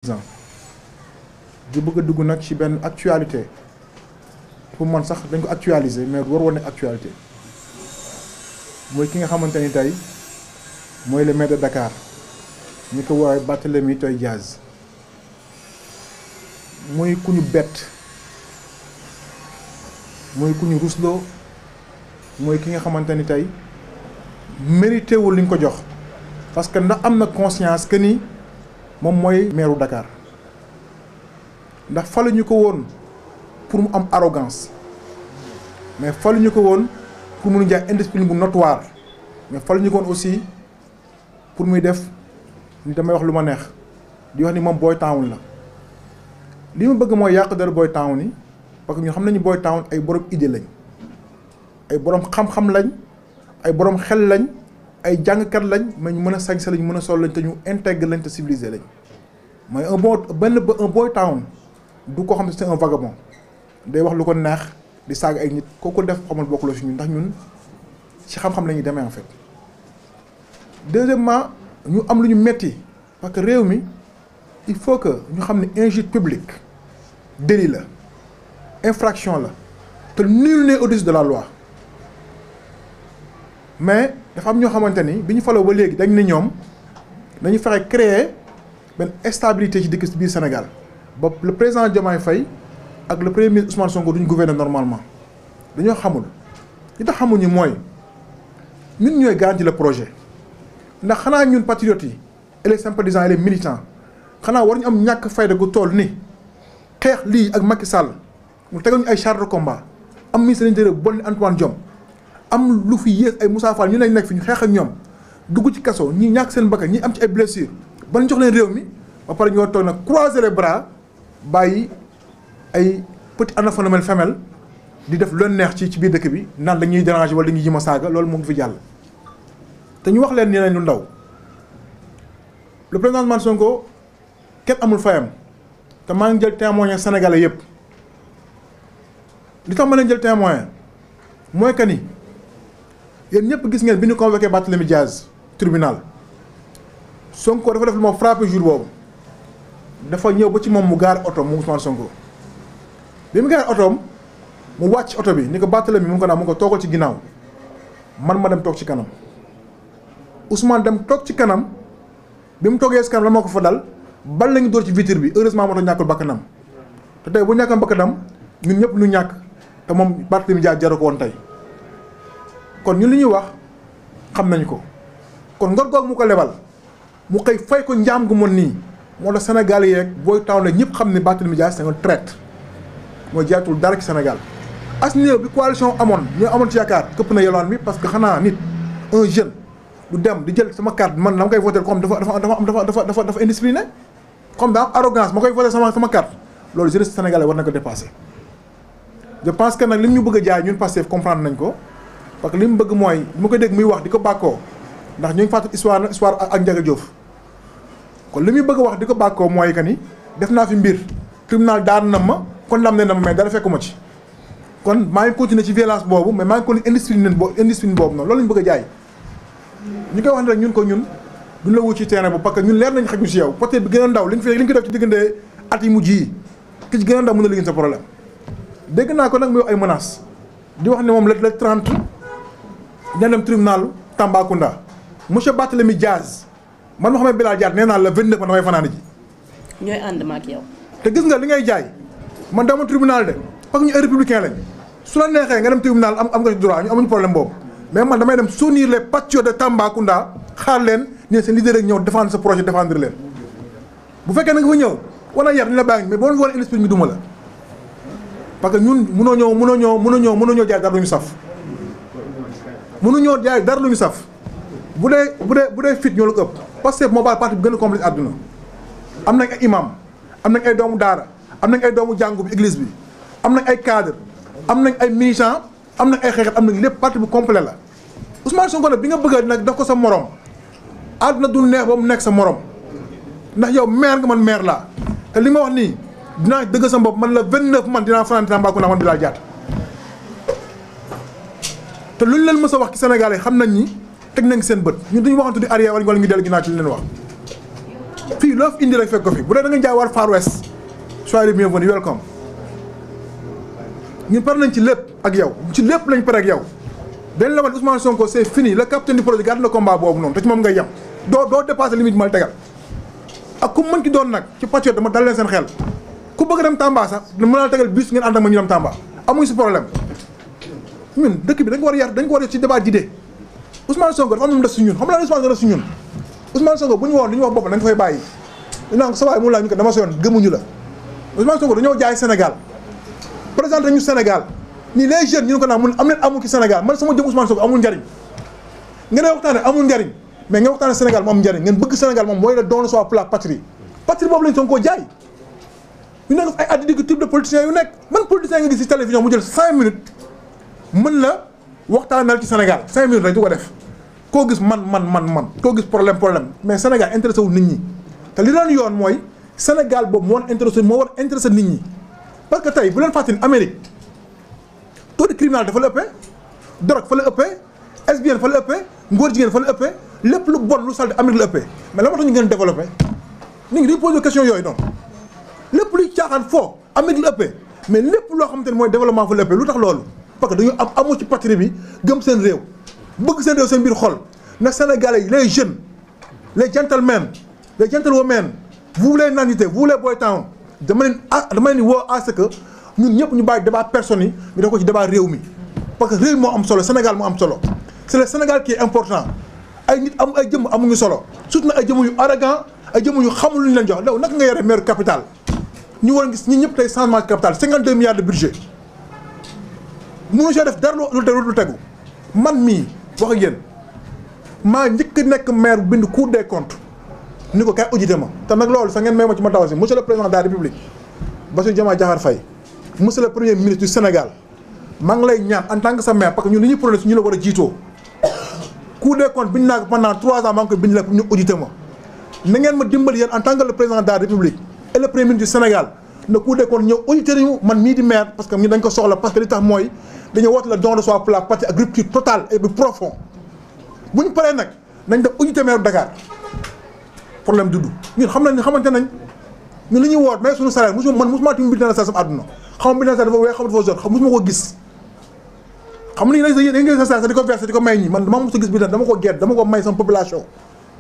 di bëgg a dugg nag ci benn actualité pour man sax dañ ko actualiser mais war woon ne actualité mooy ki nga xamante ni tey mooy le maire de Dakar ñu ko woowee Barthélémy Diaz muy ku ñu bett muy ku ñu rusloo mooy ki nga xamante ni tey mérité wul li ñu ko jox parce que ndax am na conscience que ni moom mooy maire Dakar ndax faluñu ko woon pour mu am arrogance mais faluñu ko woon pour mu jaay indiscipline bu notoire mais faluñu ko woon aussi pour muy def ni damay wax lu ma neex di wax ni moom boy town la li ma bëgg mooy yàq dara boy town yi parce que ñu xam nañu boy town ay borom idée lañ ay borom xam-xam lañ ay borom xel lañ ay jàngkat lañ mais ñu mën a sañse lañ mën a sol lañ te ñu intègre lañ te civilisé lañ mooy un boy town du ko xam ne c'est un vagabond day wax lu ko neex di saaga ay nit kooku def xamal bokkuloo si ñun ndax ñun ci xam-xam la ñuy demee en fait. Deuxièmement ñu am lu ñu metti parce que réew mi il faut que ñu xam ne injure publique délit la infraction la te nul n'est au-dessus de la loi mais dafa am ñoo xamante ni bi ñu faloo ba léegi dañ ne ñoom dañu fexe créer benn stabilité ci dëkk biir Sénégal ba le président Diomaye Faye ak le premier ministre Ousmane Sonko duñu gouverner normalement dañoo xamul li tax xamuñu mooy ñun ñooy garanti le projet ndax xanaa ñun patriotes yi et les sympathisants et les militants xanaa war ñu am ñàkk fayda gu toll ni xeex lii ak Macky Sall mu tegal ñu ay chars de combat am ministre de l'Intérieur bon ni Antoine Diome am lu fi yées ay Moussa Fall ñu lañ nekk fi ñu xeex ak ñoom dugg ci kaso ñi ñàkk seen bakkan ñi am ci ay blessures ba ñu jox leen réew mi ba pare ñoo toog nag croiser les bras bàyyi ay petit anaphénomène femelle di def lu leen neex ci biir dëkk bi naan dañuy déranger wala dañuy jima saaga loolu moom du fi jàll. te ñu wax leen ni leen lu ndaw le président Ousmane Sonko kenn amul fayam te maa ngi jël témoin sénégalais yëpp li tax ma leen jël témoin mooy que ni yéen ñëpp gis ngeen bi ñu convoqué Barthélémy Diaz tribunal Sonko dafa def lu ma frappé jour boobu dafa ñëw ba ci moom mu gaar oto mu Ousmane Sonko bi mu gaar otoom mu wàcc oto bi ni ko Barthélémy mu ngi ko naan mu ngi ko toogal ci ginnaaw man ma dem toog ci kanam Ousmane dem toog ci kanam bi mu toogee ci kanam la moo ko fa dal bal la ñu dóor ci vitre bi heureusement moo tax ñàkkul bakkanam te tey bu ñàkkoon bakkanam ñun ñëpp ñu ñàkk te moom Barthélémy Diaz jaru ko woon tey kon ñun li ñuy wax xam nañu ko kon ngor googu mu ko lebal mu xëy fay ko njaam gu mën nii moo tax Sénégal yi rek booy taw la ñëpp xam ne Barthélémy Diaz c'est un traître mooy jaatul dara ci Sénégal as néew bi coalition amoon ñoo amoon ci yaakaar këpp na yelwaan bi parce que xanaa nit un jeune du dem di jël sama carte man la ma koy voté comme dafa indiscipliné comme daa am arrogance ma koy voté sama carte loolu jeunesse sénégalais war na ko dépassé. Je pense que nag li ñu bëgg a jaay ñun Pastef comprendre nañ ko parce que li mu bëgg mooy li ma koy dégg muy wax di ko bàkkoo ndax ñu ngi fàttali histoire ak Ndiaga Diouf kon li muy bëgg a wax di ko bàkkoo mooy que ni def naa fi mbir tribunal daan na ma condamné na ma mais dara fekkuma ci kon maa ngi continuer ci violence boobu mais maa ngi continuer indiscipline boobu noonu loolu la ñu bëgg a jaay. ñu koy wax ne rek ñun ko ñun duñ la wut ci terrain bu parce que ñun leer nañ xaju si yow peut-être bi gën a ndaw li nga ko def ci diggante at yi mujj yi ki ci gën a ndaw mën na liggéey sa problème dégg naa ko nag muy wax ay menaces di wax ne moom le 30 dina dem tribunal Tambacounda monsieur Barthélémy Diaz man ma xamee Bilal Diatta nee naa la 29 man damay fanaani ji. ñooy ànd ma ak yow. te gis nga li ngay jaay man dama tribunal de parce que ñu ay républicain lañ su la neexee nga dem tribunal am nga ci droit ñu amuñu problème boobu. mais man damay dem soutenir les patriotes de Tambacounda xaar leen ne seen leader rek ñëw défendre sa projet défendre leen bu fekkee na nga fa ñëw wala yar ni la bàyyi mais boo leen war a esprit ñu duma la parce que ñun mënoo ñëw jaay dara lu ñu saf mënuñoo jaay dara lu ñu saf bu dee fit ñoo la ko ëpp parce que moo baal parti bi gën a compliqué àdduna am nañ ay imam am nañ ay doomu daara am nañ ay doomu jàngu bi église bi am nañ ay cadre am nañ ay militants am na ay xeexat am na lépp parti bu complet la Ousmane Sonko nag bi nga bëgg nag daf ko sa morom àdduna du neex ba mu nekk sa morom ndax yow maire nga man maire laa te li ma wax nii dinaa dëgg sa bopp man la 29 man dinaa fanaan Tambacounda man Bilal Diatta te luñ leen mës a wax ci Sénégal yi xam nañ ni teg nañ seen bët ñun duñu waxantu di arrière wala ñu dellu ginnaaw ci li leen wax fii loo fi indi rek fekk ko fi bu dee da nga jaay war Far West soyez bienvenue welcome ñun pare nañ ci lépp ak yow ci lépp lañ pare ak yow dañ la wan Ousmane Sonko c'est fini le capitaine du projet garde le combat boobu noonu te ci moom ngay yem doo dépassé limite ma la tegal ak ku mën ki doon nag ci patriote dama dal leen seen xel ku bëgg dem Tamba sax mën naa tegal bus ngeen ànd ak ma ñu dem Tamba amuñu si problème ñun dëkk bi dañ ko war a yar dañ ko war a yar ci débat d'idée Ousmane Sonko dafa am lu mu def si ñun xam nga Ousmane Sonko def si ñun Ousmane Sonko bu ñu woon li ñu wax boppam dañ ko fay bàyyi ñu naan ko sa waay mu laa ñu ko dama soyoon gëmuñu la Ousmane Sonko dañoo jaay Sénégal présenté ñu Sénégal nii les jeunes ñu ne ko naan mun am leen amul ci Sénégal man sama jëm Ousmane Sonko amul njariñ ngeen waxtaane amul njariñ mais ngeen waxtaane Sénégal mu am njariñ ngeen bëgg Sénégal moom mooy la don soit pour la patrie boobu lañ Sonko jaay ñu nekk ay addi digg type de politiciens yu nekk man politicien nga gis ci télévision mu jël 5 minutes mën la waxtaanal ci Sénégal 5 minutes rek du ko def koo gis man koo gis problème mais Sénégal intéressé wul nit ñi te li doon yoon mooy Sénégal boobu moo war intéressé nit ñi parce que tey bu leen fàttali Amérique taux de criminalité fa la ëppee drogue fa la ëppee lesbienne fa la ëppee ngóor jigéen fa la ëppee lépp lu bon lu salte Amérique la ëppee mais la moo tax ñu gën a développé nit ñi dañu posé question yooyu noonu lépp luy caaxaan foo Amérique la ëppee mais lépp loo xamante ne mooy développement fa la ëppee lu tax loolu parce que dañu amoo ci patrie bi gëm seen réew bëgg seen réew seen biir xol na Sénégalais yi les jeunes les gentlemen les gentlewomen vous les nanités vous les boy town dama leen woo à ce que ñun ñëpp ñu bàyyi débat personnes yi ñu def ko ci débat réew mi parce que réew moo am solo Sénégal moo am solo c'est le Sénégal qui est important ay nit am ay jëmm amuñu solo surtout nag ay jëmm yu arrogant ay jëmm yu xamul lu ñu leen jox daw naka nga yore maire capital ñu war a gis ñi ñëpp tey changement de capital 52 milliards de budget mënu see def dara lu tegu man mii wax ak yéen maa njëkk nekk maire bu bind Cour des comptes ni ko kay audité ma te nag loolu sax ngeen may ma ci ma taw si monsieur le président de la République Bassirou Diomaye Diakhar Faye monsieur le premier ministre du Sénégal maa ngi lay ñaan en tant que sa maire parce que ñun li ñuy prôné ñu la war a jiitoo Cour des comptes bind naa ko pendant 3 ans maa ngi koy bind la pour ñu audité ma na ngeen ma dimbali yéen en tant que le président de la République et le premier ministre du Sénégal na Cour des comptes ñëw audité ñu man mii di maire parce que ñu dañ ko soxla parce que li tax mooy dañoo woote le don de soi pour la patrie ak rupture totale et profond bu ñu paree nag nañ def audité maire Dakar problème dudd ñun xam nañ xamante nañ ñun li ñuy woot mais suñu salaire mosuma tamit bind na salaire sama àdduna xam bind na salaire dafa weex xam dafa jaune xam mosuma ko gis xam ni dañ ngi sa salaire di ko versé di ko may ñi man dama mos a gis bi dama ko gedd dama ko may sama population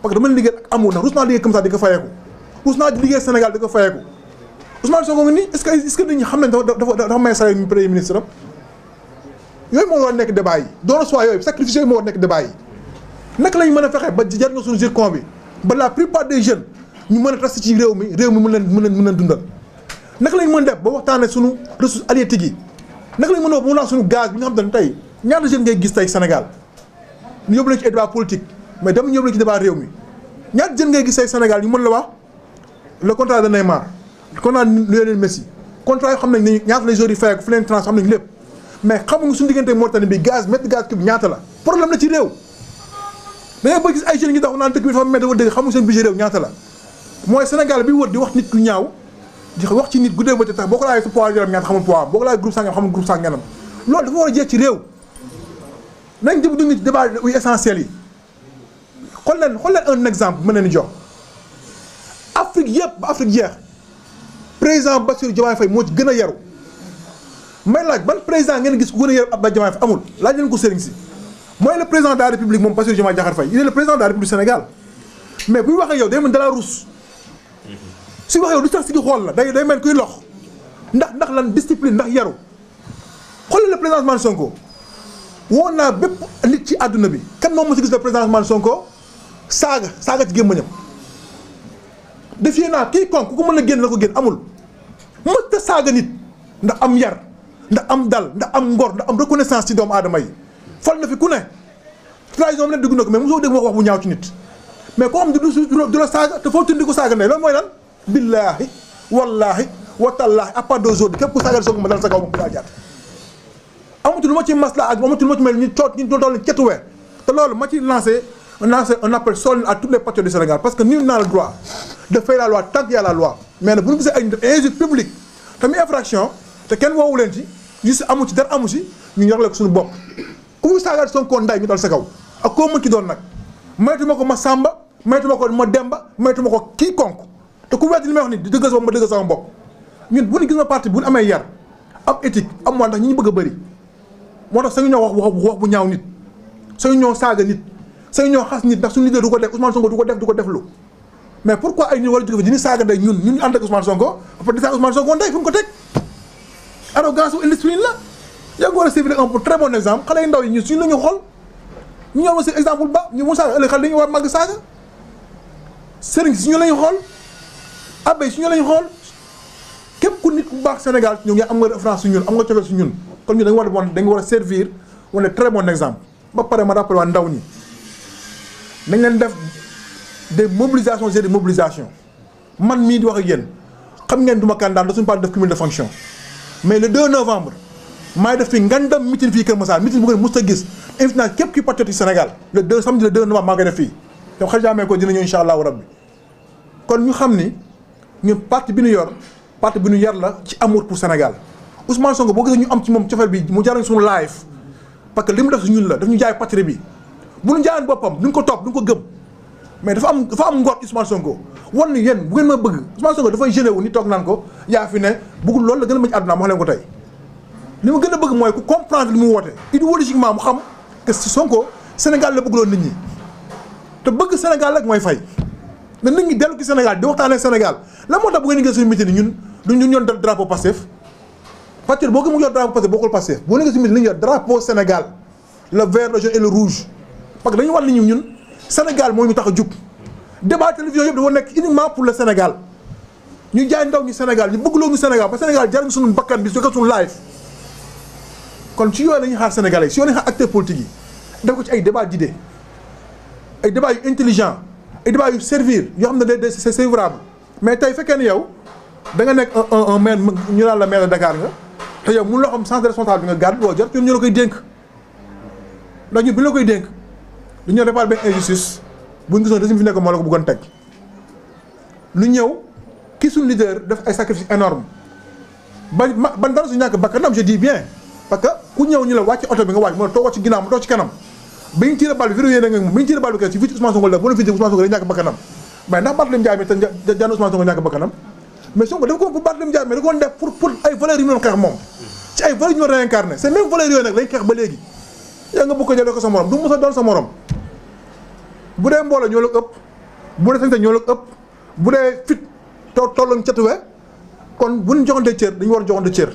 parce que dama liggéey ak amour na rus naa liggéey comme ça di ko fayeeku rus naa di liggéey Sénégal di ko fayeeku Ousmane Sonko nga nii est-ce que nit ñi xam nañ dafa may salaire premier ministre am yooyu moo war a nekk débat yi doon soit yooyu sacrifice yooyu moo war a nekk débat yi naka lañ mën a fexe ba jar nga suñu zircon bi ba la plupart des jeunes ñu mën a rester ci réew mi mën leen dundal naka lañ mën def ba waxtaanee suñu ressources halieutiques yi naka lañ mën a wax suñu gaz bi nga xam ne tey ñaata jeunes ngay gis tey Sénégal ñu yóbbu leen ci débat politique mais dama ñu yóbbu leen ci débat réew mi ñaata jeunes ngay gis tey Sénégal ñu mën la wax le contrat de Neymar le contrat de Lionel Messi contrat yoo xam nañ ne ñaata lay joueurs yi fayeeku fu leen trans xam nañ lépp mais xamuñu suñu diggante Mauritanie bi mètre gaz cube ñaata la problème la ci réew da ngay bëgg gis ay jeunes yi dox naan dëkk bi dafa mel dafa dëgg xamuñu seen budget réew ñaata la mooy Sénégal bi wër di wax nit lu ñaaw di wax ci nit guddee ba tax boo ko laajee sa poids yaram ñaata xamul poids boo ko laajee groupe sangam xamul groupe sangam loolu dafa war a jeex ci réew nañ jëm dugg ci débat yu essentiel yi xool leen un exemple mën nañu jox Afrique yëpp ba Afrique jeex président Bassirou Diomaye Faye moo ci gën a yaru may laaj ban président ngeen gis ku gën a yaru Abdoulaye Diomaye Faye amul laaj leen ko sëriñ si mooy le président de la République moom Bassirou Diomaye Diakhar Faye il est le président de la République du Sénégal mais buy waxee yow day mel dala ruus su waxee yow du tax si di xool la day mel kuy lox ndax lan discipline ndax yaru xoolal le président Ousmane Sonko woon naa bépp nit ci àdduna bi kan moom mos a gis le président Ousmane Sonko saaga ci gémmañam defee naa kii kon ku ko mën a génn na ko génn amul mës ta saaga nit ndax am yar ndax am dal ndax am ngor ndax am reconnaissance ci doomu aadama yi fal na fi ku ne trahison bi ne dugg na ko mais mosoo dégg wax bu ñaaw ci nit mais koo xam ne du la saaga te foo tundi ko saaga ndey loolu mooy lan billaahi wallaahi watallaahi à part d'aujourd'hui képp ku saaga Sonko ma dal sa kaw ma ko daa jaat amatul lu ma ci masla ak amatul lu ma ci mel ñu toog ñu doon cetuwee te loolu ma ci lancé un appel solennel à tous les patriotes du Sénégal parce que nul n'a le droit de faire la loi tant qu'il y a la loi mais nag bu ñu gisee ay injure publique tamit infraction te kenn woowu leen ci juste amu ci dara amu ci ñu yorle ko suñu bopp ku mu saagaat Sonko nday ñu dal sa kaw ak koo mën ci doon nag maytuma ko ma Samba maytuma ko ma Demba maytuma ko kii konk te ku weddi li may wax ni di dëggal sama ma dëggal sama bopp ñun bu ñu gis nga parti bu ñu amee yar am éthique am moo tax ñi ñu bëgg a bëri moo tax sañu ñoo wax bu ñaaw nit sañu ñoo saaga nit sañu ñoo xas nit ndax suñu leader du ko def Ousmane Sonko du ko def lu mais pourquoi ay nit war a jóge fi di saaga ndey ñun ànd ak Ousmane Sonko après di saaga Ousmane Sonko ndey fu mu ko teg arrogance ou indiscipline la yaa ngi war a servir un très bon exemple xale yu ndaw yi ñun suñu la ñu xool ñu ñëw si exemple ba ñu mu saaga ëllëg xale dañu war màgg saaga sëriñ si ñu la ñu xool abbé si ñu la ñu xool képp ku nit ku baax Sénégal ñu ngi am nga référence su ñun am nga cofeel su ñun kon ñu dañu war a servir wala très bon exemple ba pare ma rappelé waa ndaw ñi nañ leen def des mobilisations et des mobilisations man mii di wax ak yéen xam ngeen du ma candidat da suñu parti def cumul de fonction mais le 2 novembre maay def fi ngandam meeting fii Kër Massar meeting bu ngeen mës a gis invité naa képp ki patriote Sénégal samedi le 2 novembre maa koy def fii te xajaamee ko dina ñëw incha allahu rabbi kon ñu xam ni ñun parti bi ñu yor parti bi ñu yar la ci amour pour Sénégal Ousmane Sonko boo gisee ñu am ci moom cofeel bi mu jariñ suñu live parce que li mu def si ñun la daf ñu jaay patrie bi bu ñu jaayoon boppam duñ ko topp duñ ko gëm mais dafa am ngor Ousmane Sonko wan ni yéen bu ngeen ma bëgg Ousmane Sonko dafay gêné wu ni toog naan ko yaa fi ne bëggul loolu la gën a mën ci àdduna wax leen ko tey li ma gën a bëgg mooy ku comprendre li mu woote idéologiquement mu xam que si Sonko Sénégal la bëgg loolu nit ñi te bëgg Sénégal rek mooy fay na nit ñi dellu ci Sénégal di waxtaan ak Sénégal la moo tax bu ngeen gis suñu meeting ñun duñ ñoon drapeau Pastef partir boo ko mu yor drapeau Pastef bokkul Pastef boo nekkee suñu meeting li ñu yor drapeau Sénégal le vert le jaune et le rouge parce que dañu war ni ñun Sénégal moo ñu tax a jug débat télévision yëpp dafa nekk uniquement pour le Sénégal ñu jaay ndaw ñu Sénégal ñu bëgg loo ñu Sénégal ba Sénégal jariñ suñu bakkan bi su ko suñu live kon ci yooyu la ñuy xaar Sénégalais si yooyu la ñuy xaar acteurs politiques yi def ko ci ay débat d'idées ay débat yu intelligent ay débat yu servir yoo xam ne c'est sévrable mais tey fekkee ne yow da nga nekk un maire ñu naan la maire de Dakar nga te yow mun loo xam sens de responsable bi nga gàddu boo jar ñu la koy dénk ndax ñun bi la koy dénk dañoo réparer benn injustice bu ñu gisoon régime fi nekk moo la ko bëggoon teg lu ñëw ki suñu leader def ay sacrifices énormes ban dara su ñàkk bakkanam je dis bien parce que ku ñëw ñu la wàcc oto bi nga wàcc mu ne toog ci ginnaaw mu toog ci kanam ba ñu tiré bal bi verrouillé na nga moom ba ñu tiré bal bi kay ci vite Ousmane Sonko la bu la fi Ousmane Sonko day ñàkk bakkanam mais ndax Barthélémy Diaz mi te jaan Ousmane Sonko ñàkk bakkanam mais Sonko dafa ko pour Barthélémy Diaz mais da ko def pour ay valeurs yu ñu doon xeex moom ci ay valeurs yu ñu doon réincarné c'est même valeurs yooyu nag lañ xeex ba léegi yaa nga bëgg ko jëlee ko sa morom du mos a doon sa morom bu dee mbooloo ñoo la ëpp bu dee sañte ñoo la ëpp bu dee fit tolloon catuwe kon bu ñu joxante cër dañu war a joxante cër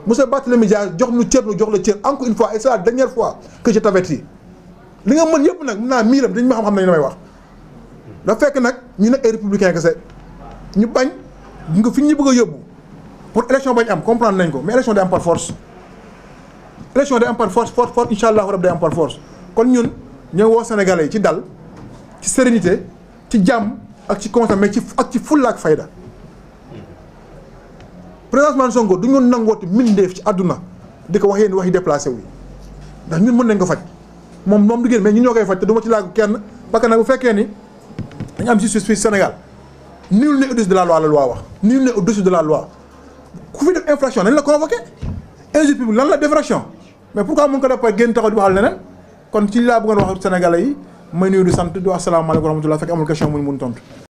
monsieur Barthélémy Diaz jox nu cër nu jox la cër encore une fois et c'est la dernière fois que je t'avertis li nga mën yëpp nag mën naa miiram dañu ma xam nañu damay wax dafa fekk nag ñu nekk ay républicain kese ñu bañ nga fi ñu bëgg a yóbbu pour élection bañ am comprendre nañ ko mais élection day am par force élection day am par force incha allah rabi day am par force kon ñun ñoo woo Sénégalais yi ci dal ci sérénité ci jàmm ak ci constat mais ci fulla ak fayda président Ousmane Sonko du ñu nangooti mbindeef ci àdduna di ko wax yéen wax yi déplacé wu ndax ñun mën nañ ko faj moom liggéey mais ñun ñoo koy faj te du ma ci laaj kenn parce que nag bu fekkee ni dañu am justice fii Sénégal nul n'est au-dessus de la loi wax nul n'est au-dessus de la loi ku fi def infraction nañ la convoqué injustice publique lan la défraction mais pourquoi mun ko def par génn taxaw di waxal leneen kon ci laa bëggoon wax Sénégalais yi may nuyu di sant di wax asalaamaaleykum wa rahmatulah fekk amul question muñ mun tontu.